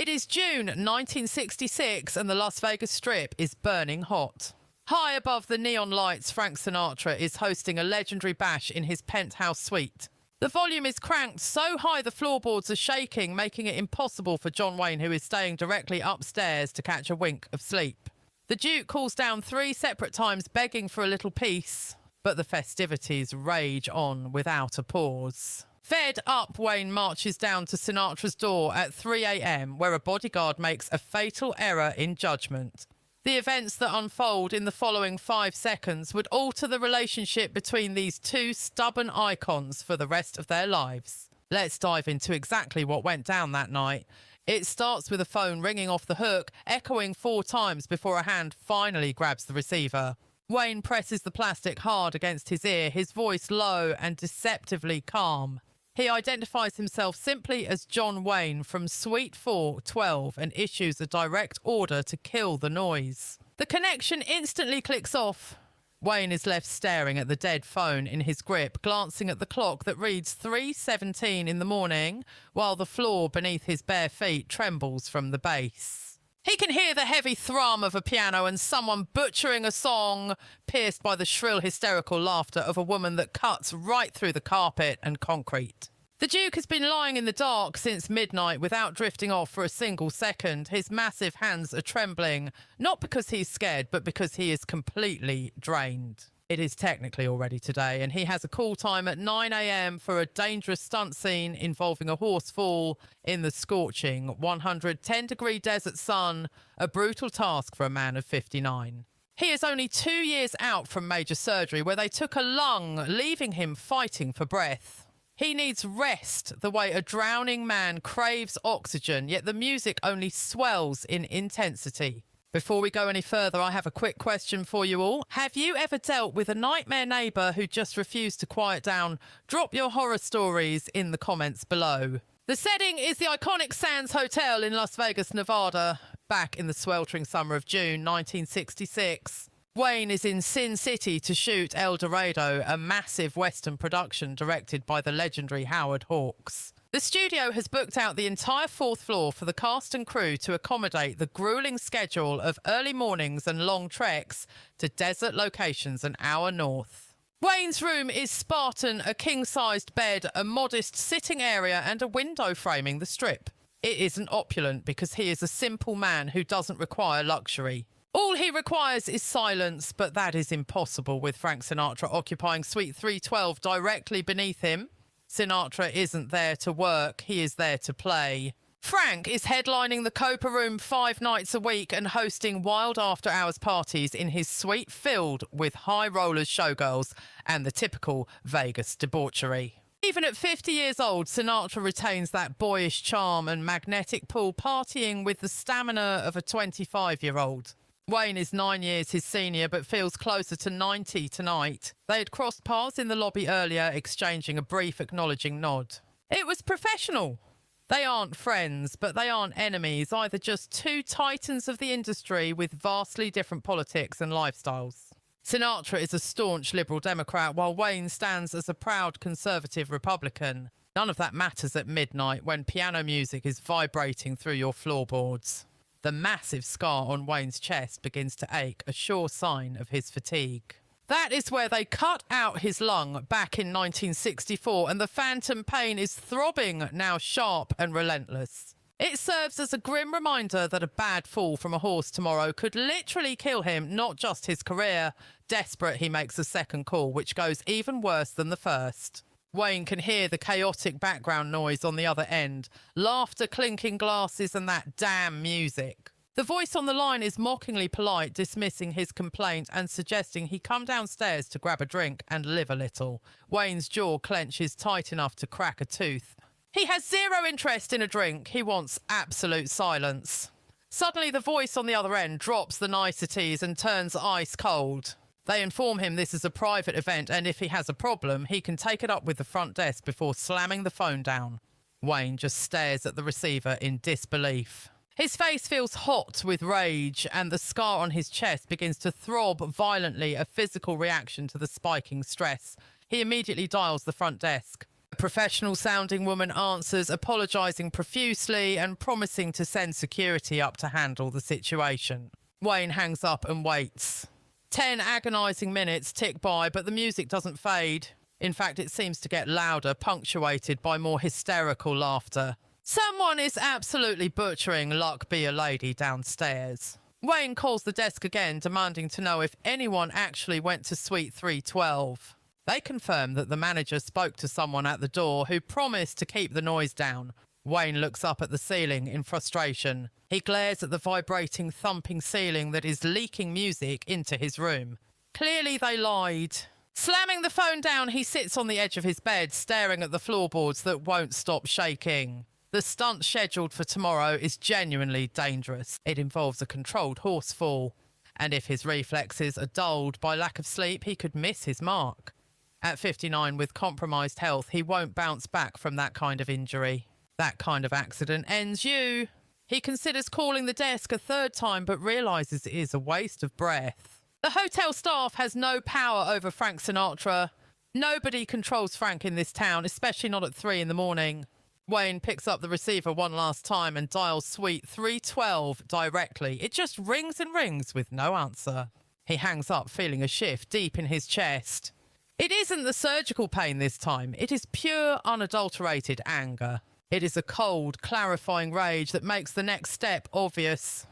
It is June 1966 and the Las Vegas Strip is burning hot. High above the neon lights, Frank Sinatra is hosting a legendary bash in his penthouse suite. The volume is cranked so high the floorboards are shaking, making it impossible for John Wayne, who is staying directly upstairs, to catch a wink of sleep. The Duke calls down 3 separate times begging for a little peace, but the festivities rage on without a pause. Fed up, Wayne marches down to Sinatra's door at 3 a.m, where a bodyguard makes a fatal error in judgment. The events that unfold in the following 5 seconds would alter the relationship between these 2 stubborn icons for the rest of their lives. Let's dive into exactly what went down that night. It starts with a phone ringing off the hook, echoing 4 times before a hand finally grabs the receiver. Wayne presses the plastic hard against his ear, his voice low and deceptively calm. He identifies himself simply as John Wayne from Suite 412 and issues a direct order to kill the noise. The connection instantly clicks off. Wayne is left staring at the dead phone in his grip, glancing at the clock that reads 3:17 in the morning, while the floor beneath his bare feet trembles from the bass. He can hear the heavy thrum of a piano and someone butchering a song, pierced by the shrill, hysterical laughter of a woman that cuts right through the carpet and concrete. The Duke has been lying in the dark since midnight without drifting off for a single second. His massive hands are trembling, not because he's scared, but because he is completely drained. It is technically already today, and he has a call time at 9 a.m. for a dangerous stunt scene involving a horse fall in the scorching 110-degree desert sun, a brutal task for a man of 59. He is only 2 years out from major surgery where they took a lung, leaving him fighting for breath. He needs rest the way a drowning man craves oxygen, yet the music only swells in intensity. Before we go any further, I have a quick question for you all. Have you ever dealt with a nightmare neighbour who just refused to quiet down? Drop your horror stories in the comments below. The setting is the iconic Sands Hotel in Las Vegas, Nevada, back in the sweltering summer of June 1966. Wayne is in Sin City to shoot El Dorado, a massive Western production directed by the legendary Howard Hawks. The studio has booked out the entire 4th floor for the cast and crew to accommodate the grueling schedule of early mornings and long treks to desert locations an hour north. Wayne's room is Spartan, a king-sized bed, a modest sitting area and a window framing the strip. It isn't opulent because he is a simple man who doesn't require luxury. All he requires is silence, but that is impossible with Frank Sinatra occupying Suite 312 directly beneath him. Sinatra isn't there to work, he is there to play. Frank is headlining the Copa Room 5 nights a week and hosting wild after-hours parties in his suite filled with high rollers, showgirls and the typical Vegas debauchery. Even at 50 years old, Sinatra retains that boyish charm and magnetic pull, partying with the stamina of a 25-year-old. Wayne is 9 years his senior, but feels closer to 90 tonight. They had crossed paths in the lobby earlier, exchanging a brief acknowledging nod. It was professional. They aren't friends, but they aren't enemies, either just 2 titans of the industry with vastly different politics and lifestyles. Sinatra is a staunch Liberal Democrat, while Wayne stands as a proud Conservative Republican. None of that matters at midnight when piano music is vibrating through your floorboards. The massive scar on Wayne's chest begins to ache, a sure sign of his fatigue. That is where they cut out his lung back in 1964, and the phantom pain is throbbing, now sharp and relentless. It serves as a grim reminder that a bad fall from a horse tomorrow could literally kill him, not just his career. Desperate, he makes a second call, which goes even worse than the first. Wayne can hear the chaotic background noise on the other end, laughter, clinking glasses and that damn music. The voice on the line is mockingly polite, dismissing his complaint and suggesting he come downstairs to grab a drink and live a little. Wayne's jaw clenches tight enough to crack a tooth. He has zero interest in a drink. He wants absolute silence. Suddenly, the voice on the other end drops the niceties and turns ice cold. They inform him this is a private event, and if he has a problem, he can take it up with the front desk before slamming the phone down. Wayne just stares at the receiver in disbelief. His face feels hot with rage, and the scar on his chest begins to throb violently, a physical reaction to the spiking stress. He immediately dials the front desk. A professional-sounding woman answers, apologising profusely and promising to send security up to handle the situation. Wayne hangs up and waits. 10 agonising minutes tick by, but the music doesn't fade. In fact, it seems to get louder, punctuated by more hysterical laughter. Someone is absolutely butchering Luck Be a Lady downstairs. Wayne calls the desk again, demanding to know if anyone actually went to suite 312. They confirm that the manager spoke to someone at the door who promised to keep the noise down. Wayne looks up at the ceiling in frustration. He glares at the vibrating, thumping ceiling that is leaking music into his room. Clearly they lied. Slamming the phone down, he sits on the edge of his bed, staring at the floorboards that won't stop shaking. The stunt scheduled for tomorrow is genuinely dangerous. It involves a controlled horse fall. And if his reflexes are dulled by lack of sleep, he could miss his mark. At 59, with compromised health, he won't bounce back from that kind of injury. That kind of accident ends you. He considers calling the desk a third time, but realises it is a waste of breath. The hotel staff has no power over Frank Sinatra. Nobody controls Frank in this town, especially not at 3 in the morning. Wayne picks up the receiver one last time and dials suite 312 directly. It just rings and rings with no answer. He hangs up, feeling a shift deep in his chest. It isn't the surgical pain this time. It is pure, unadulterated anger. It is a cold, clarifying rage that makes the next step obvious.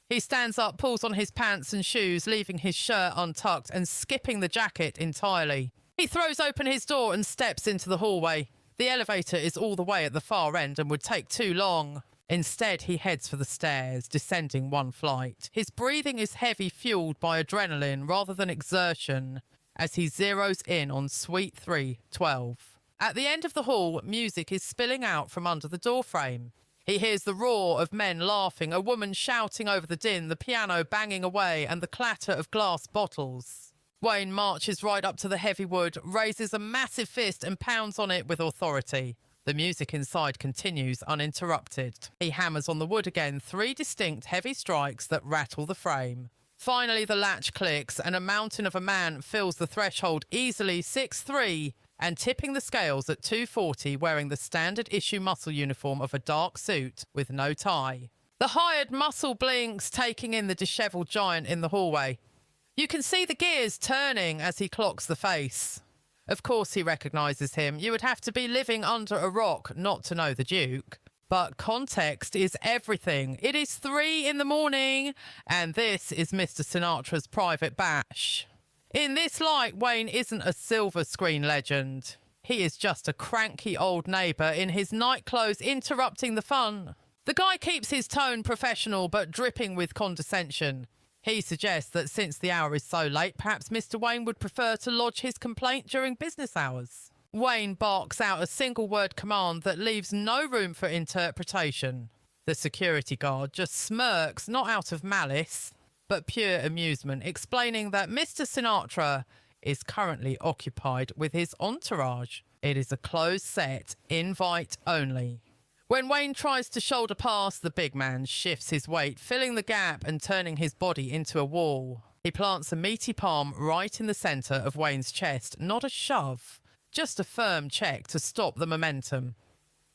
He stands up, pulls on his pants and shoes, leaving his shirt untucked and skipping the jacket entirely. He throws open his door and steps into the hallway. The elevator is all the way at the far end and would take too long. Instead, he heads for the stairs, descending one flight. His breathing is heavy, fueled by adrenaline rather than exertion, as he zeroes in on suite 312. At the end of the hall, music is spilling out from under the doorframe. He hears the roar of men laughing, a woman shouting over the din, the piano banging away, and the clatter of glass bottles. Wayne marches right up to the heavy wood, raises a massive fist and pounds on it with authority. The music inside continues uninterrupted. He hammers on the wood again, 3 distinct heavy strikes that rattle the frame. Finally, the latch clicks, and a mountain of a man fills the threshold easily, 6'3", and tipping the scales at 240, wearing the standard issue muscle uniform of a dark suit with no tie. The hired muscle blinks, taking in the dishevelled giant in the hallway. You can see the gears turning as he clocks the face. Of course he recognises him. You would have to be living under a rock not to know the Duke. But context is everything. It is 3 in the morning, and this is Mr. Sinatra's private bash. In this light, Wayne isn't a silver screen legend. He is just a cranky old neighbour in his night clothes interrupting the fun. The guy keeps his tone professional but dripping with condescension. He suggests that since the hour is so late, perhaps Mr. Wayne would prefer to lodge his complaint during business hours. Wayne barks out a single-word command that leaves no room for interpretation. The security guard just smirks, not out of malice, but pure amusement, explaining that Mr. Sinatra is currently occupied with his entourage. It is a closed set, invite only. When Wayne tries to shoulder past, the big man shifts his weight, filling the gap and turning his body into a wall. He plants a meaty palm right in the centre of Wayne's chest, not a shove. Just a firm check to stop the momentum.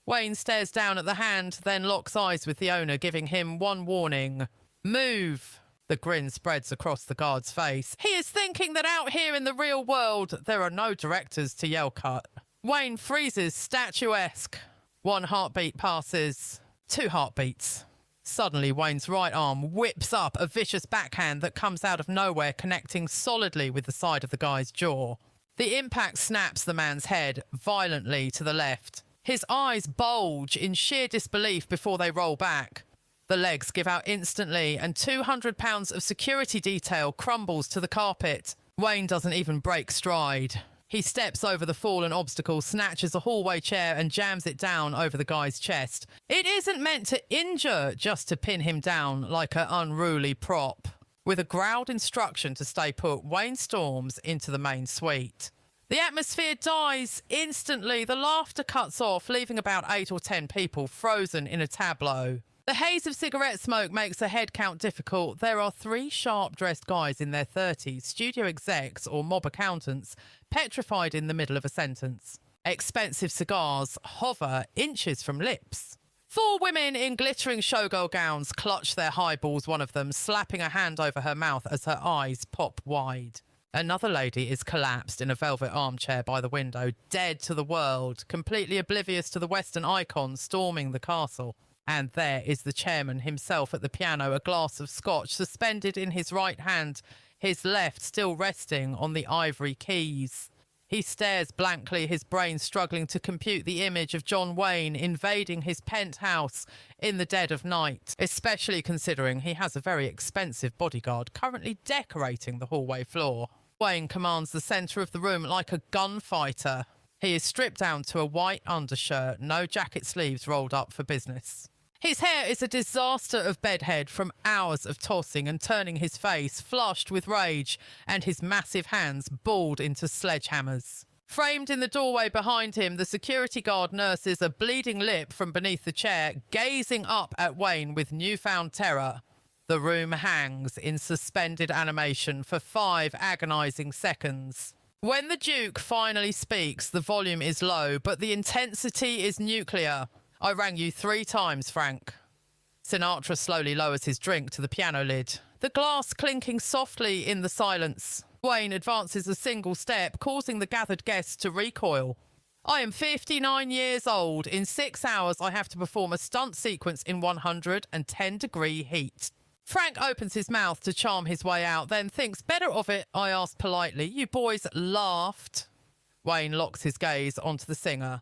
Wayne stares down at the hand, then locks eyes with the owner, giving him one warning. Move! The grin spreads across the guard's face. He is thinking that out here in the real world, there are no directors to yell cut. Wayne freezes, statuesque. 1 heartbeat passes. 2 heartbeats. Suddenly, Wayne's right arm whips up a vicious backhand that comes out of nowhere, connecting solidly with the side of the guy's jaw. The impact snaps the man's head violently to the left. His eyes bulge in sheer disbelief before they roll back. The legs give out instantly, and 200 pounds of security detail crumbles to the carpet. Wayne doesn't even break stride. He steps over the fallen obstacle, snatches a hallway chair and jams it down over the guy's chest. It isn't meant to injure, just to pin him down like an unruly prop. With a growled instruction to stay put, Wayne storms into the main suite. The atmosphere dies instantly. The laughter cuts off, leaving about 8 or 10 people frozen in a tableau. The haze of cigarette smoke makes the head count difficult. There are 3 sharp-dressed guys in their 30s, studio execs or mob accountants, petrified in the middle of a sentence. Expensive cigars hover inches from lips. 4 women in glittering showgirl gowns clutch their highballs, one of them slapping a hand over her mouth as her eyes pop wide. Another lady is collapsed in a velvet armchair by the window, dead to the world, completely oblivious to the Western icon storming the castle. And there is the chairman himself at the piano, a glass of scotch suspended in his right hand, his left still resting on the ivory keys. He stares blankly, his brain struggling to compute the image of John Wayne invading his penthouse in the dead of night, especially considering he has a very expensive bodyguard currently decorating the hallway floor. Wayne commands the centre of the room like a gunfighter. He is stripped down to a white undershirt, no jacket sleeves rolled up for business. His hair is a disaster of bedhead from hours of tossing and turning, his face flushed with rage and his massive hands balled into sledgehammers. Framed in the doorway behind him, the security guard nurses a bleeding lip from beneath the chair, gazing up at Wayne with newfound terror. The room hangs in suspended animation for 5 agonising seconds. When the Duke finally speaks, the volume is low, but the intensity is nuclear. I rang you 3 times, Frank. Sinatra slowly lowers his drink to the piano lid, the glass clinking softly in the silence. Wayne advances a single step, causing the gathered guests to recoil. I am 59 years old. In 6 hours, I have to perform a stunt sequence in 110-degree heat. Frank opens his mouth to charm his way out, then thinks better of it. I asked politely. You boys laughed. Wayne locks his gaze onto the singer.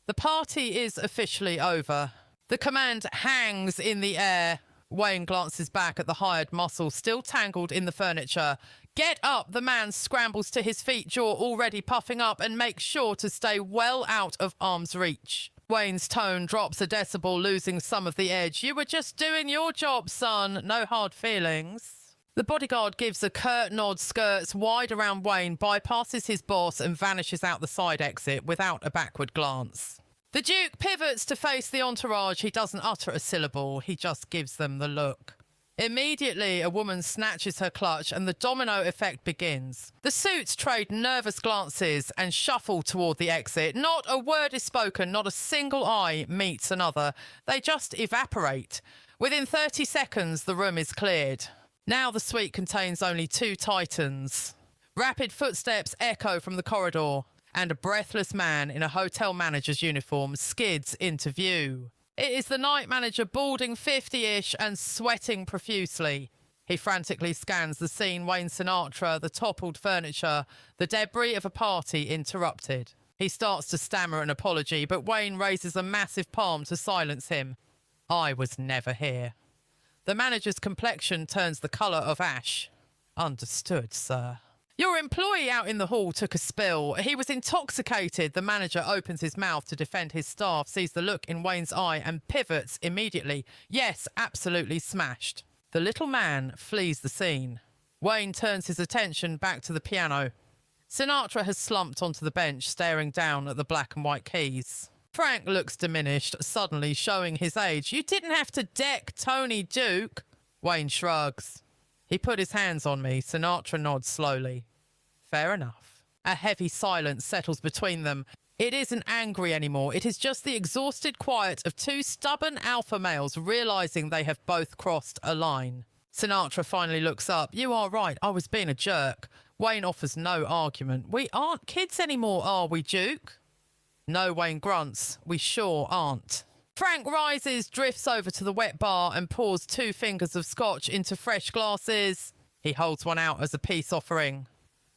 The party is officially over. The command hangs in the air. Wayne glances back at the hired muscle still tangled in the furniture. Get up! The man scrambles to his feet, jaw already puffing up, and makes sure to stay well out of arm's reach. Wayne's tone drops a decibel, losing some of the edge. You were just doing your job, son. No hard feelings. The bodyguard gives a curt nod, skirts wide around Wayne, bypasses his boss and vanishes out the side exit without a backward glance. The Duke pivots to face the entourage. He doesn't utter a syllable. He just gives them the look. Immediately, a woman snatches her clutch and the domino effect begins. The suits trade nervous glances and shuffle toward the exit. Not a word is spoken, not a single eye meets another. They just evaporate. Within 30 seconds, the room is cleared. Now the suite contains only 2 titans. Rapid footsteps echo from the corridor, and a breathless man in a hotel manager's uniform skids into view. It is the night manager, balding 50-ish and sweating profusely. He frantically scans the scene: Wayne Sinatra, the toppled furniture, the debris of a party interrupted. He starts to stammer an apology, but Wayne raises a massive palm to silence him. I was never here. The manager's complexion turns the colour of ash. Understood, sir. Your employee out in the hall took a spill. He was intoxicated. The manager opens his mouth to defend his staff, sees the look in Wayne's eye and pivots immediately. Yes, absolutely smashed. The little man flees the scene. Wayne turns his attention back to the piano. Sinatra has slumped onto the bench, staring down at the black and white keys. Frank looks diminished, suddenly showing his age. You didn't have to deck Tony, Duke. Wayne shrugs. He put his hands on me. Sinatra nods slowly. Fair enough. A heavy silence settles between them. It isn't angry anymore. It is just the exhausted quiet of 2 stubborn alpha males realising they have both crossed a line. Sinatra finally looks up. You are right. I was being a jerk. Wayne offers no argument. We aren't kids anymore, are we, Duke? No, Wayne grunts. We sure aren't. Frank rises, drifts over to the wet bar and pours 2 fingers of scotch into fresh glasses. He holds one out as a peace offering.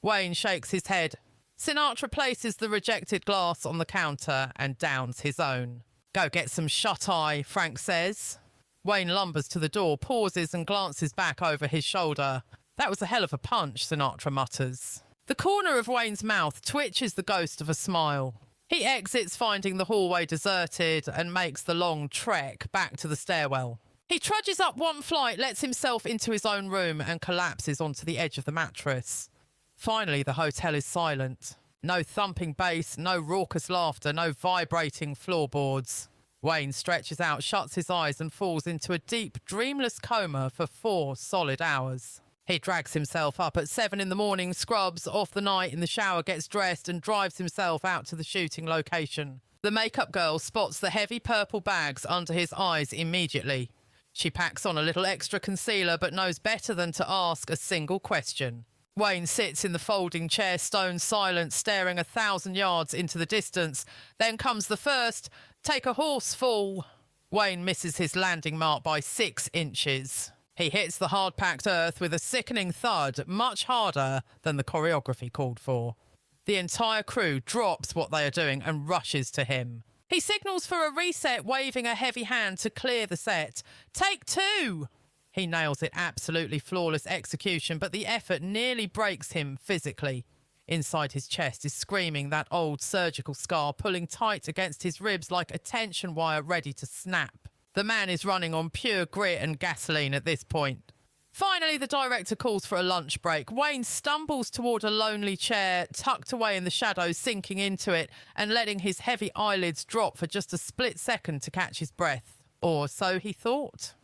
Wayne shakes his head. Sinatra places the rejected glass on the counter and downs his own. Go get some shut-eye, Frank says. Wayne lumbers to the door, pauses and glances back over his shoulder. That was a hell of a punch, Sinatra mutters. The corner of Wayne's mouth twitches the ghost of a smile. He exits, finding the hallway deserted, and makes the long trek back to the stairwell. He trudges up 1 flight, lets himself into his own room and collapses onto the edge of the mattress. Finally, the hotel is silent. No thumping bass, no raucous laughter, no vibrating floorboards. Wayne stretches out, shuts his eyes and falls into a deep, dreamless coma for 4 solid hours. He drags himself up at 7 in the morning, scrubs off the night in the shower, gets dressed and drives himself out to the shooting location. The makeup girl spots the heavy purple bags under his eyes immediately. She packs on a little extra concealer but knows better than to ask a single question. Wayne sits in the folding chair, stone silent, staring 1,000 yards into the distance. Then comes the first, take a horse fall. Wayne misses his landing mark by 6 inches. He hits the hard-packed earth with a sickening thud, much harder than the choreography called for. The entire crew drops what they are doing and rushes to him. He signals for a reset, waving a heavy hand to clear the set. Take 2! He nails it, absolutely flawless execution, but the effort nearly breaks him physically. Inside his chest is screaming, that old surgical scar pulling tight against his ribs like a tension wire ready to snap. The man is running on pure grit and gasoline at this point. Finally, the director calls for a lunch break. Wayne stumbles toward a lonely chair, tucked away in the shadows, sinking into it and letting his heavy eyelids drop for just a split second to catch his breath. Or so he thought.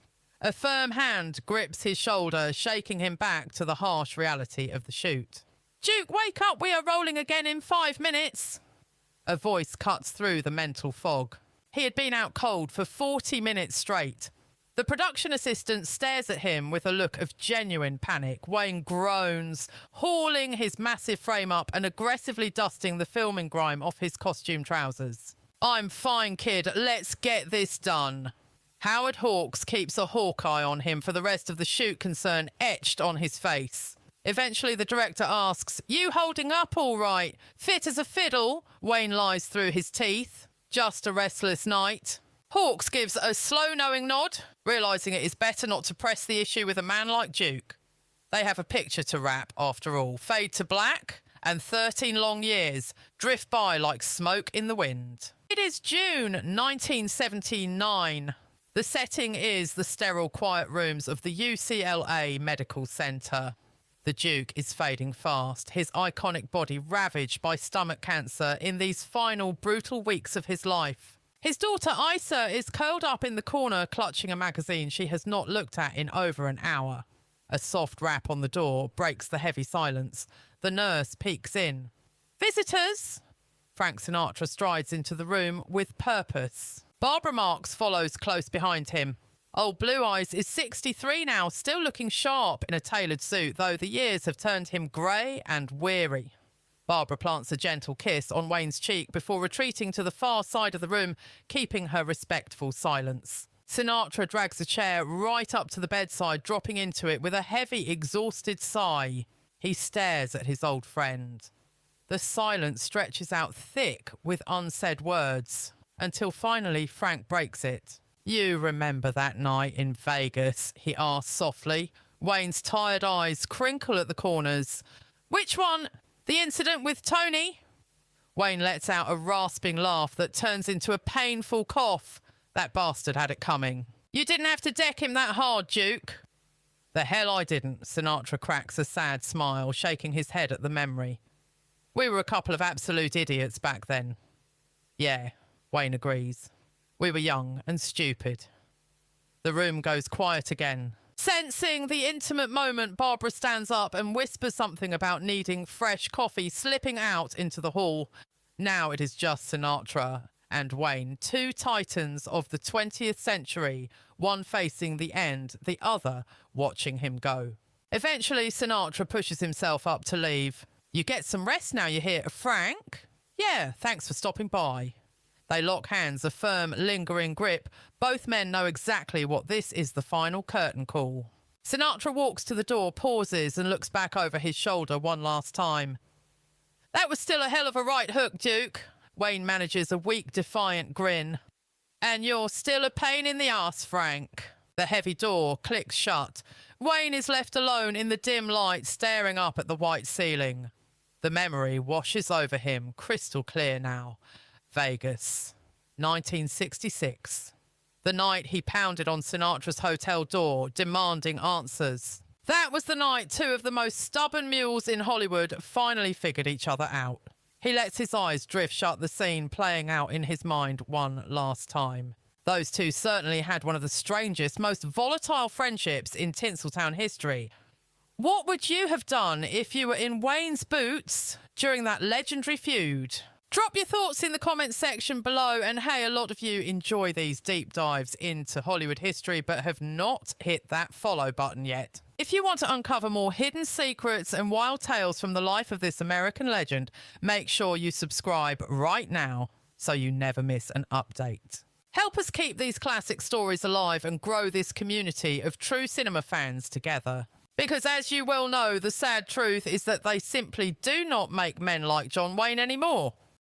A firm hand grips his shoulder, shaking him back to the harsh reality of the shoot. Duke, wake up! We are rolling again in 5 minutes! A voice cuts through the mental fog. He had been out cold for 40 minutes straight. The production assistant stares at him with a look of genuine panic. Wayne groans, hauling his massive frame up and aggressively dusting the filming grime off his costume trousers. I'm fine, kid. Let's get this done. Howard Hawks keeps a hawk eye on him for the rest of the shoot, concern etched on his face. Eventually, the director asks, you holding up all right? Fit as a fiddle? Wayne lies through his teeth. Just a restless night. Hawks gives a slow knowing nod, realising it is better not to press the issue with a man like Duke. They have a picture to wrap, after all. Fade to black, and 13 long years drift by like smoke in the wind. It is June 1979. The setting is the sterile quiet rooms of the UCLA Medical Center. The Duke is fading fast, his iconic body ravaged by stomach cancer in these final brutal weeks of his life. His daughter Isa is curled up in the corner, clutching a magazine she has not looked at in over an hour. A soft rap on the door breaks the heavy silence. The nurse peeks in. Visitors! Frank Sinatra strides into the room with purpose. Barbara Marx follows close behind him. Old Blue Eyes is 63 now, still looking sharp in a tailored suit, though the years have turned him grey and weary. Barbara plants a gentle kiss on Wayne's cheek before retreating to the far side of the room, keeping her respectful silence. Sinatra drags a chair right up to the bedside, dropping into it with a heavy, exhausted sigh. He stares at his old friend. The silence stretches out thick with unsaid words, until finally Frank breaks it. You remember that night in Vegas? He asks softly. Wayne's tired eyes crinkle at the corners. Which one? The incident with Tony? Wayne lets out a rasping laugh that turns into a painful cough. That bastard had it coming. You didn't have to deck him that hard, Duke. The hell I didn't, Sinatra cracks a sad smile, shaking his head at the memory. We were a couple of absolute idiots back then. Yeah, Wayne agrees. We were young and stupid. The room goes quiet again. Sensing the intimate moment, Barbara stands up and whispers something about needing fresh coffee, slipping out into the hall. Now it is just Sinatra and Wayne, 2 titans of the 20th century, one facing the end, the other watching him go. Eventually, Sinatra pushes himself up to leave. You get some rest now, you hear, Frank? Yeah, thanks for stopping by. They lock hands, a firm, lingering grip. Both men know exactly what this is, the final curtain call. Sinatra walks to the door, pauses and looks back over his shoulder one last time. That was still a hell of a right hook, Duke. Wayne manages a weak, defiant grin. And you're still a pain in the ass, Frank. The heavy door clicks shut. Wayne is left alone in the dim light, staring up at the white ceiling. The memory washes over him, crystal clear now. Vegas, 1966. The night he pounded on Sinatra's hotel door, demanding answers. That was the night 2 of the most stubborn mules in Hollywood finally figured each other out. He lets his eyes drift shut, the scene playing out in his mind one last time. Those 2 certainly had one of the strangest, most volatile friendships in Tinseltown history. What would you have done if you were in Wayne's boots during that legendary feud? Drop your thoughts in the comments section below, and hey, a lot of you enjoy these deep dives into Hollywood history but have not hit that follow button yet. If you want to uncover more hidden secrets and wild tales from the life of this American legend, make sure you subscribe right now so you never miss an update. Help us keep these classic stories alive and grow this community of true cinema fans together. Because as you well know, the sad truth is that they simply do not make men like John Wayne anymore.